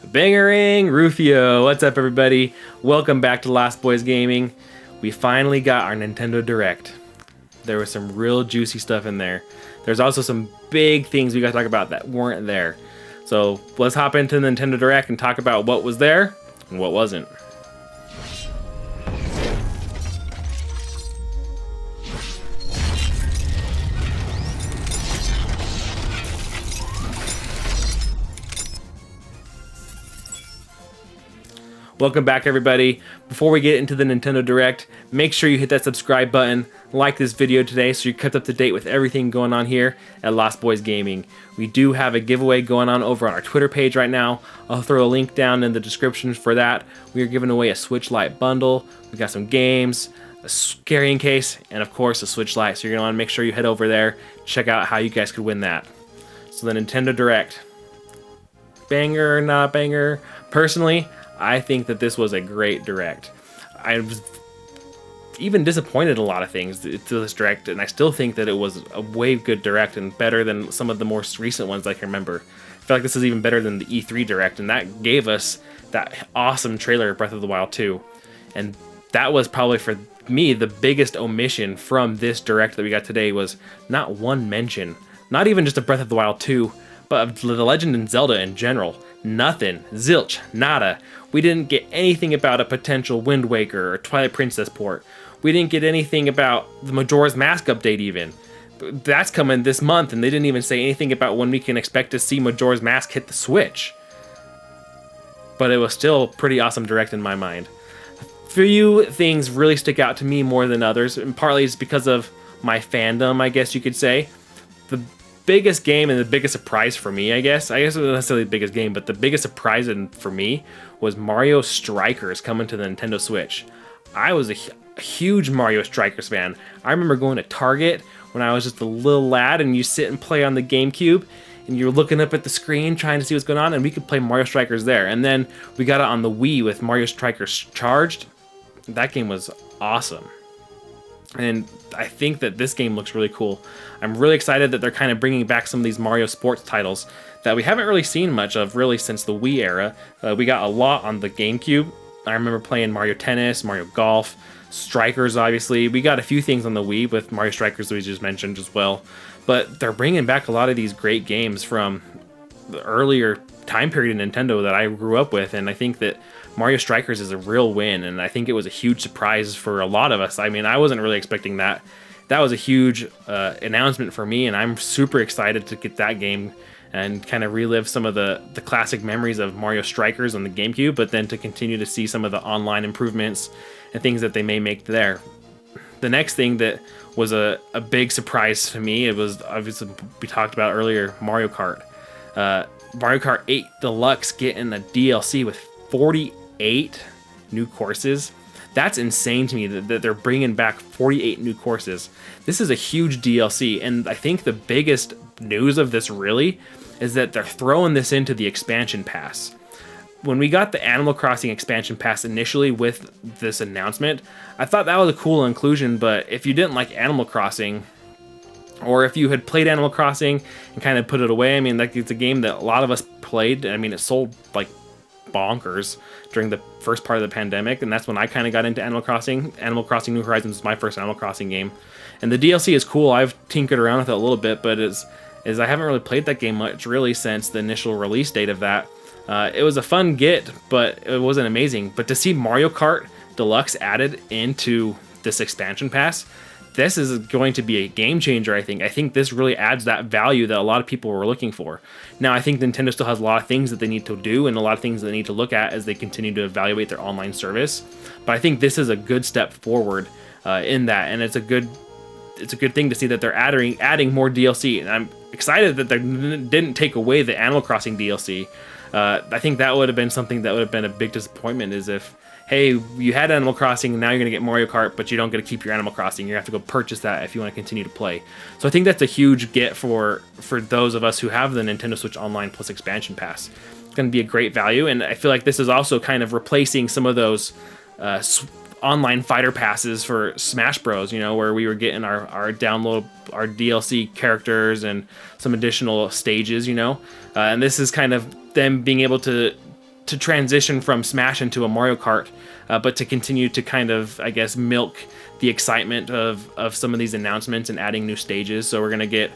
Bangarang, Rufio, what's up everybody? Welcome back to Lost Boys Gaming. We finally got our Nintendo Direct. There was some real juicy stuff in there. There's also some big things we gotta talk about that weren't there. So let's hop into the Nintendo Direct and talk about what was there and what wasn't. Welcome back everybody. Before we get into the Nintendo Direct, make sure you hit that subscribe button, like this video today so you're kept up to date with everything going on here at Lost Boys Gaming. We do have a giveaway going on over on our Twitter page right now. I'll throw a link down in the description for that. We are giving away a Switch Lite bundle. We got some games, a carrying case, and of course a Switch Lite. So you're gonna wanna make sure you head over there, check out how you guys could win that. So the Nintendo Direct. Banger, not banger. Personally, I think that this was a great Direct. I was even disappointed in a lot of things to this Direct, and I still think that it was a way good Direct and better than some of the more recent ones I can remember. I feel like this is even better than the E3 Direct, and that gave us that awesome trailer of Breath of the Wild 2. And that was probably, for me, the biggest omission from this Direct that we got today was not one mention, not even just of Breath of the Wild 2, but of The Legend in Zelda in general. Nothing. Zilch. Nada. We didn't get anything about a potential Wind Waker or Twilight Princess port. We didn't get anything about the Majora's Mask update even. That's coming this month, and they didn't even say anything about when we can expect to see Majora's Mask hit the Switch. But it was still a pretty awesome Direct in my mind. A few things really stick out to me more than others, and partly it's because of my fandom, I guess you could say. The biggest game and the biggest surprise for me, I guess it wasn't necessarily the biggest game, but the biggest surprise for me was Mario Strikers coming to the Nintendo Switch. I was a huge Mario Strikers fan. I remember going to Target when I was just a little lad, and you sit and play on the GameCube, and you're looking up at the screen trying to see what's going on, and we could play Mario Strikers there. And then we got it on the Wii with Mario Strikers Charged. That game was awesome. And I think that this game looks really cool. I'm really excited that they're kind of bringing back some of these Mario sports titles that we haven't really seen much of really since the Wii era. We got a lot on the GameCube. I remember playing Mario Tennis, Mario Golf, Strikers obviously. We got a few things on the Wii with Mario Strikers that we just mentioned as well. But they're bringing back a lot of these great games from the earlier time period in Nintendo that I grew up with, and I think that Mario Strikers is a real win, and I think it was a huge surprise for a lot of us. I mean, I wasn't really expecting that. That was a huge announcement for me, and I'm super excited to get that game and kind of relive some of the classic memories of Mario Strikers on the GameCube, but then to continue to see some of the online improvements and things that they may make there. The next thing that was a big surprise to me, it was obviously we talked about earlier, Mario Kart. Mario Kart 8 Deluxe getting a DLC with 48 new courses. That's insane to me that they're bringing back 48 new courses. This is a huge DLC, and I think the biggest news of this really is that they're throwing this into the expansion pass. When we got the Animal Crossing expansion pass initially with this announcement, I thought that was a cool inclusion, but if you didn't like Animal Crossing, or if you had played Animal Crossing and kind of put it away, I mean, like, it's a game that a lot of us played. I mean, it sold like bonkers during the first part of the pandemic, and that's when I kind of got into Animal Crossing. Animal Crossing New Horizons was my first Animal Crossing game, and the DLC is cool. I've tinkered around with it a little bit, but I haven't really played that game much really since the initial release date of that. It was a fun get, but it wasn't amazing. But to see Mario Kart Deluxe added into this expansion pass, this is going to be a game changer, I think. I think this really adds that value that a lot of people were looking for. Now, I think Nintendo still has a lot of things that they need to do and a lot of things that they need to look at as they continue to evaluate their online service. But I think this is a good step forward in that, and it's a good thing to see that they're adding more DLC. And I'm excited that they didn't take away the Animal Crossing DLC. I think that would have been something that would have been a big disappointment, is if, hey, you had Animal Crossing, and now you're going to get Mario Kart, but you don't get to keep your Animal Crossing. You have to go purchase that if you want to continue to play. So I think that's a huge get for those of us who have the Nintendo Switch Online Plus Expansion Pass. It's going to be a great value, and I feel like this is also kind of replacing some of those online fighter passes for Smash Bros, you know, where we were getting our download, our DLC characters and some additional stages, you know. And this is kind of them being able to to transition from Smash into a Mario Kart, but to continue to kind of, I guess, milk the excitement of some of these announcements and adding new stages. So we're gonna get,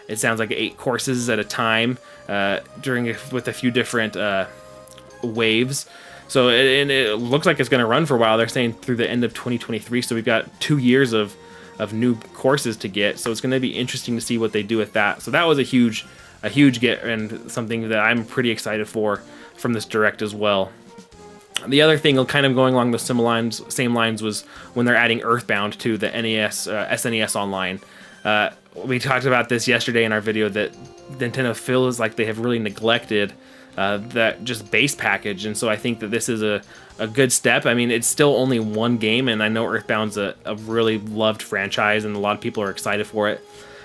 it sounds like 8 courses at a time with a few different waves. So it looks like it's going to run for a while. They're saying through the end of 2023. So we've got 2 years of new courses to get. So it's going to be interesting to see what they do with that. So that was a huge get, and something that I'm pretty excited for from this direct as well. The other thing, kind of going along the same lines, was when they're adding Earthbound to the NES, SNES Online. We talked about this yesterday in our video, that Nintendo feels like they have really neglected that just base package, and so I think that this is a good step. I mean, it's still only one game, and I know Earthbound's a really loved franchise, and a lot of people are excited for it.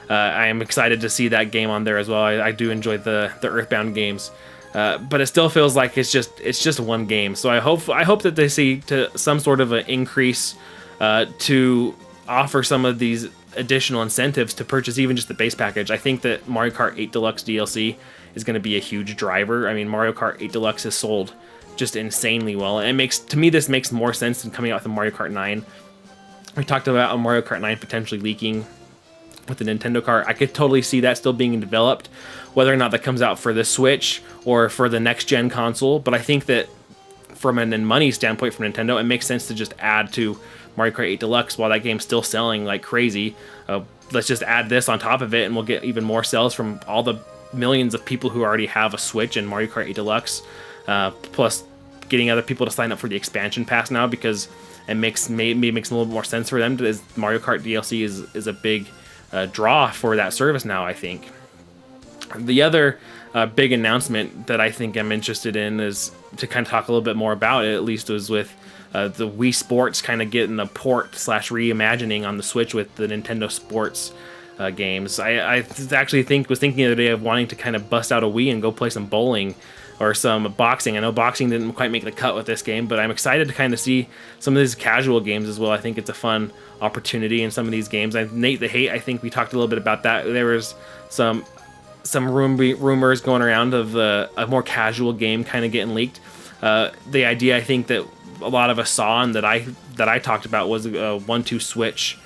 I am excited to see that game on there as well. I do enjoy the Earthbound games, but it still feels like it's just one game. So I hope that they see to some sort of an increase to offer some of these additional incentives to purchase even just the base package. I think that Mario Kart 8 Deluxe DLC is going to be a huge driver. I mean, Mario Kart 8 Deluxe has sold just insanely well, and this makes more sense than coming out with a Mario Kart 9. We talked about a Mario Kart 9 potentially leaking with the Nintendo cart. I could totally see that still being developed, whether or not that comes out for the Switch or for the next gen console. But I think that from a money standpoint from Nintendo, it makes sense to just add to Mario Kart 8 Deluxe while that game's still selling like crazy. Let's just add this on top of it, and we'll get even more sales from all the millions of people who already have a Switch and Mario Kart 8 Deluxe, plus getting other people to sign up for the expansion pass now, because it makes a little bit more sense for them. As Mario Kart DLC is a big draw for that service now, I think. The other big announcement that I think I'm interested in is to kind of talk a little bit more about it, at least, was with the Wii Sports kind of getting a port / reimagining on the Switch with the Nintendo Sports games. I actually was thinking the other day of wanting to kind of bust out a Wii and go play some bowling or some boxing. I know boxing didn't quite make the cut with this game, but I'm excited to kind of see some of these casual games as well. I think it's a fun opportunity in some of these games. Nate the Hate, I think we talked a little bit about that. There was some rumors going around of a more casual game kind of getting leaked. The idea, I think, that a lot of us saw and that I talked about was a 1-2 Switch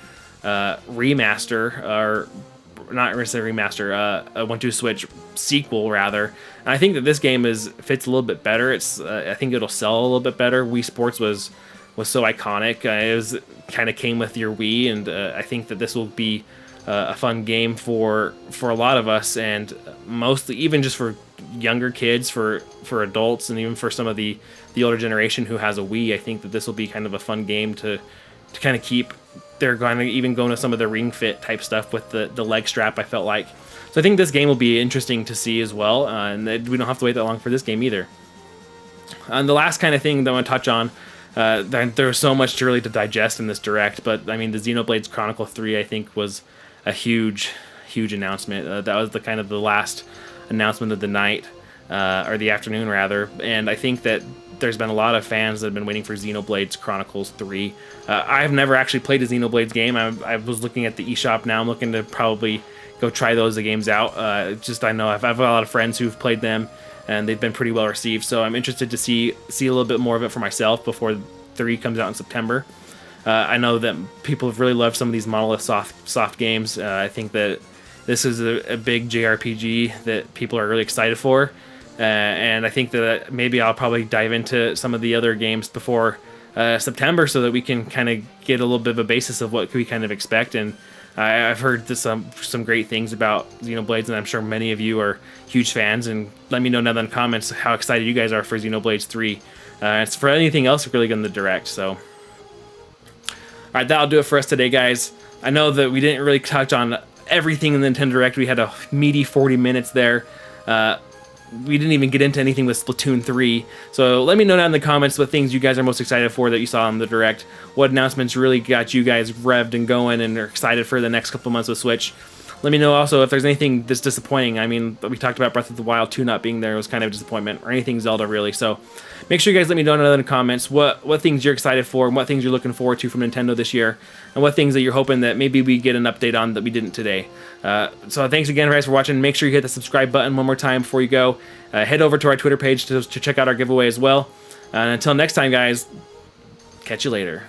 remaster, or not necessarily remaster, a 1-2 Switch sequel rather. And I think that this game fits a little bit better. I think it'll sell a little bit better. Wii Sports was so iconic. It kind of came with your Wii, and I think that this will be a fun game for a lot of us, and mostly even just for younger kids, for adults, and even for some of the older generation who has a Wii. I think that this will be kind of a fun game to kind of keep. They're going to even go into some of the Ring Fit type stuff with the leg strap, I felt like. So I think this game will be interesting to see as well, and we don't have to wait that long for this game either. And the last kind of thing that I want to touch on, there's so much to really to digest in this direct, but I mean, the Xenoblade Chronicles 3, I think, was a huge announcement. That was the last announcement of the night, or the afternoon rather, and I think that there's been a lot of fans that have been waiting for Xenoblade Chronicles 3. I've never actually played a Xenoblade game. I was looking at the eShop now. I'm looking to probably go try those games out. I know I've a lot of friends who've played them, and they've been pretty well received. So I'm interested to see a little bit more of it for myself before 3 comes out in September. I know that people have really loved some of these Monolith soft games. I think that this is a big JRPG that people are really excited for. And I think that maybe I'll probably dive into some of the other games before September, so that we can kind of get a little bit of a basis of what we kind of expect. And I've heard some great things about Xenoblades, and I'm sure many of you are huge fans. And let me know down in the comments how excited you guys are for Xenoblades 3. It's for anything else really in the direct. So, all right, that'll do it for us today, guys. I know that we didn't really touch on everything in the Nintendo Direct. We had a meaty 40 minutes there. We didn't even get into anything with Splatoon 3. So let me know down in the comments what things you guys are most excited for that you saw on the Direct. What announcements really got you guys revved and going and are excited for the next couple months with Switch. Let me know also if there's anything that's disappointing. I mean, we talked about Breath of the Wild 2 not being there. It was kind of a disappointment, or anything Zelda really. So make sure you guys let me know in the comments what things you're excited for and what things you're looking forward to from Nintendo this year, and what things that you're hoping that maybe we get an update on that we didn't today. So thanks again, guys, for watching. Make sure you hit the subscribe button one more time before you go. Head over to our Twitter page to check out our giveaway as well. And until next time, guys, catch you later.